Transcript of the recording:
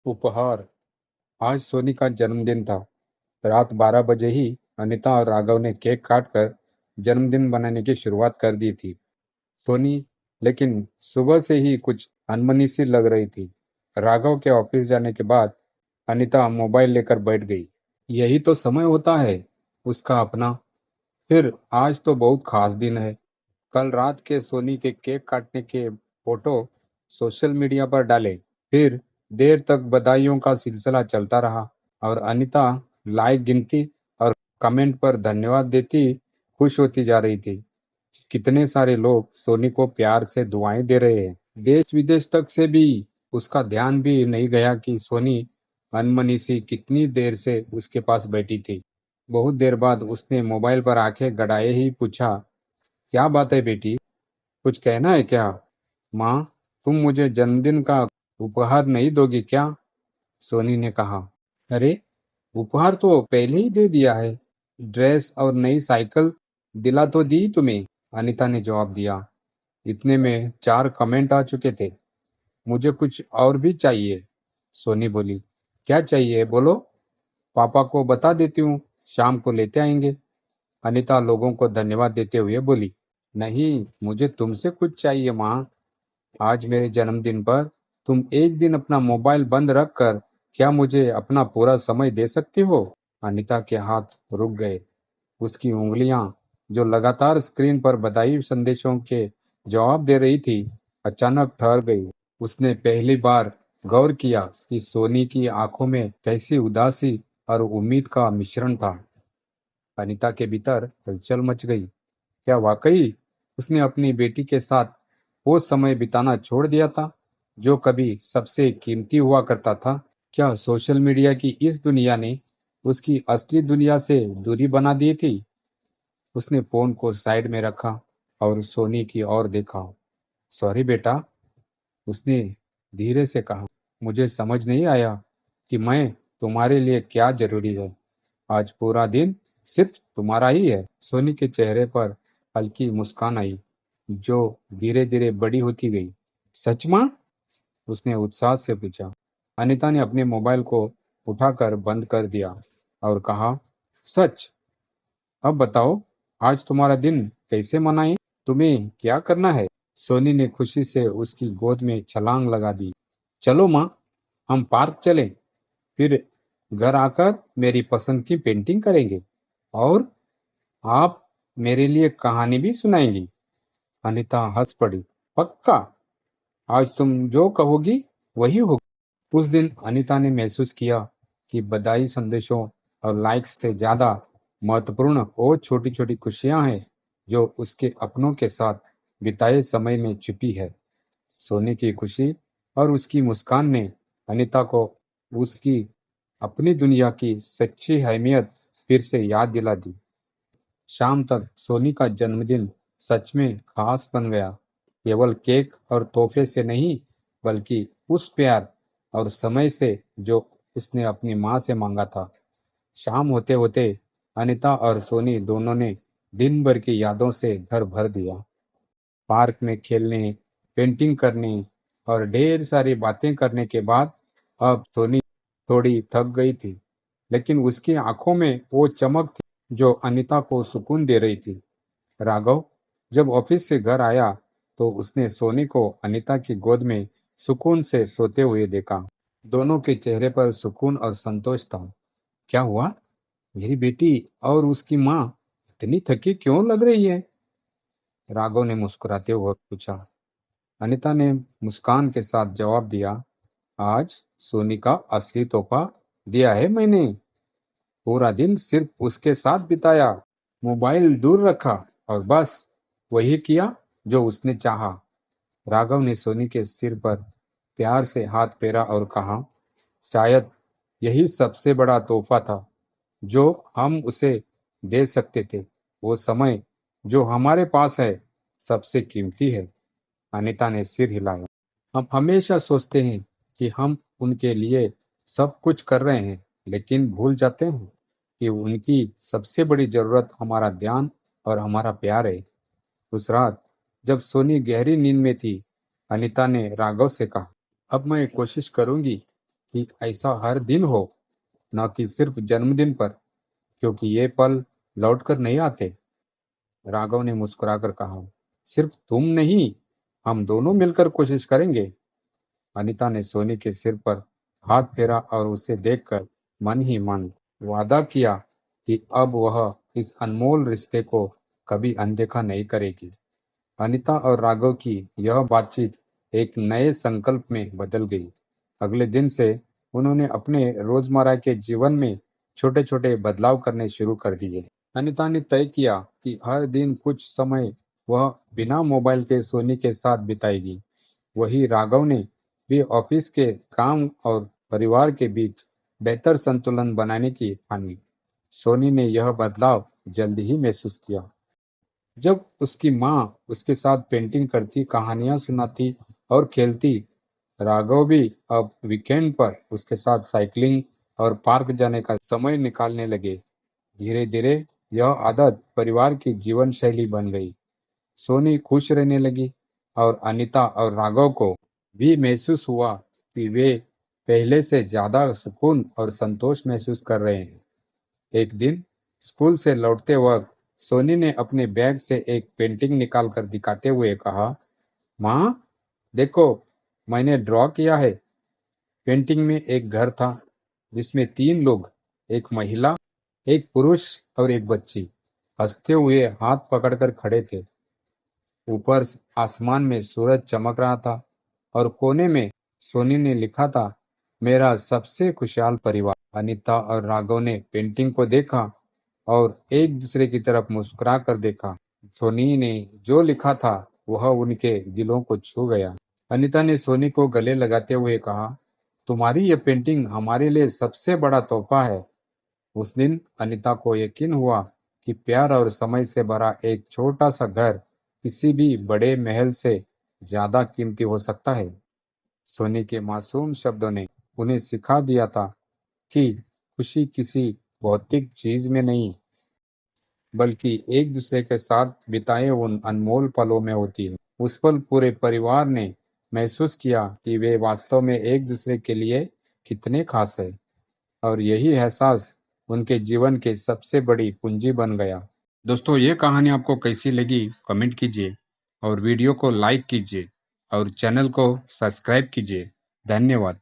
उपहार। आज सोनी का जन्मदिन था। रात 12 बजे ही अनीता और राघव ने केक काटकर जन्मदिन मनाने की शुरुआत कर दी थी। सोनी लेकिन सुबह से ही कुछ अनमनी सी लग रही थी। राघव के ऑफिस जाने के बाद अनीता मोबाइल लेकर बैठ गई। यही तो समय होता है उसका अपना। फिर आज तो बहुत खास दिन है। कल रात के सोनी के केक काटने के फोटो सोशल मीडिया पर डाले। फिर देर तक बधाइयों का सिलसिला चलता रहा और अनीता लाइक गिनती और कमेंट पर धन्यवाद देती खुश होती जा रही थी। कितने सारे लोग सोनी को प्यार से दुआएं दे रहे हैं। देश विदेश तक से भी उसका ध्यान भी नहीं गया कि सोनी अनमनी सी कितनी देर से उसके पास बैठी थी। बहुत देर बाद उसने मोबाइल पर आंखें गड़ाए ही पूछा, क्या बात है बेटी, कुछ कहना है क्या? माँ, तुम मुझे जन्मदिन का उपहार नहीं दोगी क्या? सोनी ने कहा। अरे, उपहार तो पहले ही दे दिया है। ड्रेस और नई साइकिल दिला तो दी तुम्हें, अनीता ने जवाब दिया। इतने में 4 कमेंट आ चुके थे। मुझे कुछ और भी चाहिए, सोनी बोली। क्या चाहिए बोलो, पापा को बता देती हूँ, शाम को लेते आएंगे, अनीता लोगों को धन्यवाद देते हुए बोली। नहीं, मुझे तुमसे कुछ चाहिए माँ। आज मेरे जन्मदिन पर तुम एक दिन अपना मोबाइल बंद रखकर क्या मुझे अपना पूरा समय दे सकती हो? अनीता के हाथ रुक गए। उसकी उंगलियां, जो लगातार स्क्रीन पर बधाई संदेशों के जवाब दे रही थी, अचानक ठहर गई। उसने पहली बार गौर किया कि सोनी की आंखों में कैसी उदासी और उम्मीद का मिश्रण था। अनीता के भीतर हलचल मच गई। क्या वाकई उसने अपनी बेटी के साथ वो समय बिताना छोड़ दिया था जो कभी सबसे कीमती हुआ करता था? क्या सोशल मीडिया की इस दुनिया ने उसकी असली दुनिया से दूरी बना दी थी? उसने फोन को साइड में रखा और सोनी की ओर देखा। सॉरी बेटा, उसने धीरे से कहा। मुझे समझ नहीं आया कि मैं तुम्हारे लिए क्या जरूरी है। आज पूरा दिन सिर्फ तुम्हारा ही है। सोनी के चेहरे पर हल्की मुस्कान आई, जो धीरे धीरे बड़ी होती गई। सच माँ? उसने उत्साह से पूछा। अनीता ने अपने मोबाइल को उठाकर बंद कर दिया और कहा, सच? अब बताओ, आज तुम्हारा दिन कैसे मनाएं? तुम्हें क्या करना है? सोनी ने खुशी से उसकी गोद में छलांग लगा दी। चलो माँ, हम पार्क चलें, फिर घर आकर मेरी पसंद की पेंटिंग करेंगे और आप मेरे लिए कहानी भी सुनाएंगी। अनीता हंस पड़ी। पक्का, आज तुम जो कहोगी वही होगा। उस दिन अनीता ने महसूस किया कि बधाई संदेशों और लाइक्स से ज्यादा महत्वपूर्ण वो छोटी छोटी खुशियां हैं जो उसके अपनों के साथ बिताए समय में छिपी है। सोने की खुशी और उसकी मुस्कान ने अनीता को उसकी अपनी दुनिया की सच्ची अहमियत फिर से याद दिला दी। शाम तक सोनी का जन्मदिन सच में खास बन गया। केवल केक और तोहफे से नहीं, बल्कि उस प्यार और समय से जो उसने अपनी माँ से मांगा था। शाम होते होते अनीता और सोनी दोनों ने दिन भर की यादों से घर भर दिया। पार्क में खेलने, पेंटिंग करने और ढेर सारी बातें करने के बाद अब सोनी थोड़ी थक गई थी, लेकिन उसकी आंखों में वो चमक थी जो अनीता को सुकून दे रही थी। राघव जब ऑफिस से घर आया तो उसने सोनी को अनीता की गोद में सुकून से सोते हुए देखा। दोनों के चेहरे पर सुकून और संतोष था। क्या हुआ, मेरी बेटी और उसकी माँ इतनी थकी क्यों लग रही है? राघव ने मुस्कुराते हुए पूछा। अनीता ने मुस्कान के साथ जवाब दिया, आज सोनी का असली तोहफा दिया है मैंने। पूरा दिन सिर्फ उसके साथ बिताया, मोबाइल दूर रखा और बस वही किया जो उसने चाहा। राघव ने सोनी के सिर पर प्यार से हाथ फेरा और कहा, शायद यही सबसे बड़ा तोहफा था जो हम उसे दे सकते थे। वो समय जो हमारे पास है सबसे कीमती है। अनीता ने सिर हिलाया। हम हमेशा सोचते हैं कि हम उनके लिए सब कुछ कर रहे हैं, लेकिन भूल जाते हैं कि उनकी सबसे बड़ी जरूरत हमारा ध्यान और हमारा प्यार है। उस रात जब सोनी गहरी नींद में थी, अनीता ने राघव से कहा, अब मैं कोशिश करूंगी कि ऐसा हर दिन हो, न कि सिर्फ जन्मदिन पर, क्योंकि ये पल लौटकर नहीं आते। राघव ने मुस्कुराकर कहा, सिर्फ तुम नहीं, हम दोनों मिलकर कोशिश करेंगे। अनीता ने सोनी के सिर पर हाथ फेरा और उसे देखकर मन ही मन वादा किया कि अब वह इस अनमोल रिश्ते को कभी अनदेखा नहीं करेगी। अनीता और राघव की यह बातचीत एक नए संकल्प में बदल गई। अगले दिन से उन्होंने अपने रोजमर्रा के जीवन में छोटे छोटे बदलाव करने शुरू कर दिए। अनीता ने तय किया कि हर दिन कुछ समय वह बिना मोबाइल के सोनी के साथ बिताएगी। वही राघव ने भी ऑफिस के काम और परिवार के बीच बेहतर संतुलन बनाने की ठानी। सोनी ने यह बदलाव जल्दी ही महसूस किया। जब उसकी माँ उसके साथ पेंटिंग करती, कहानियां सुनाती और खेलती, राघव भी अब वीकेंड पर उसके साथ साइकिलिंग और पार्क जाने का समय निकालने लगे। धीरे धीरे यह आदत परिवार की जीवन शैली बन गई। सोनी खुश रहने लगी और अनीता और राघव को भी महसूस हुआ कि वे पहले से ज्यादा सुकून और संतोष महसूस कर रहे हैं। एक दिन स्कूल से लौटते वक्त सोनी ने अपने बैग से एक पेंटिंग निकालकर दिखाते हुए कहा, माँ, देखो, मैंने ड्रॉ किया है। पेंटिंग में एक घर था जिसमें तीन लोग, एक महिला, एक पुरुष और एक बच्ची, हंसते हुए हाथ पकड़कर खड़े थे। ऊपर आसमान में सूरज चमक रहा था और कोने में सोनी ने लिखा था, मेरा सबसे खुशहाल परिवार। अनीता और राघव ने पेंटिंग को देखा और एक दूसरे की तरफ मुस्कुरा कर देखा। सोनी ने जो लिखा था वह उनके दिलों को छू गया। अनीता ने सोनी को गले लगाते हुए कहा, तुम्हारी ये पेंटिंग हमारे लिए सबसे बड़ा तोहफा है। उस दिन अनीता को यकीन हुआ कि प्यार और समय से भरा एक छोटा सा घर किसी भी बड़े महल से ज्यादा कीमती हो सकता है। सोनी के मासूम शब्दों ने उन्हें सिखा दिया था कि खुशी किसी भौतिक चीज में नहीं, बल्कि एक दूसरे के साथ बिताए उन अनमोल पलों में होती है। उस पल पूरे परिवार ने महसूस किया कि वे वास्तव में एक दूसरे के लिए कितने खास है, और यही एहसास उनके जीवन की सबसे बड़ी पूंजी बन गया। दोस्तों, ये कहानी आपको कैसी लगी कमेंट कीजिए और वीडियो को लाइक कीजिए और चैनल को सब्सक्राइब कीजिए। धन्यवाद।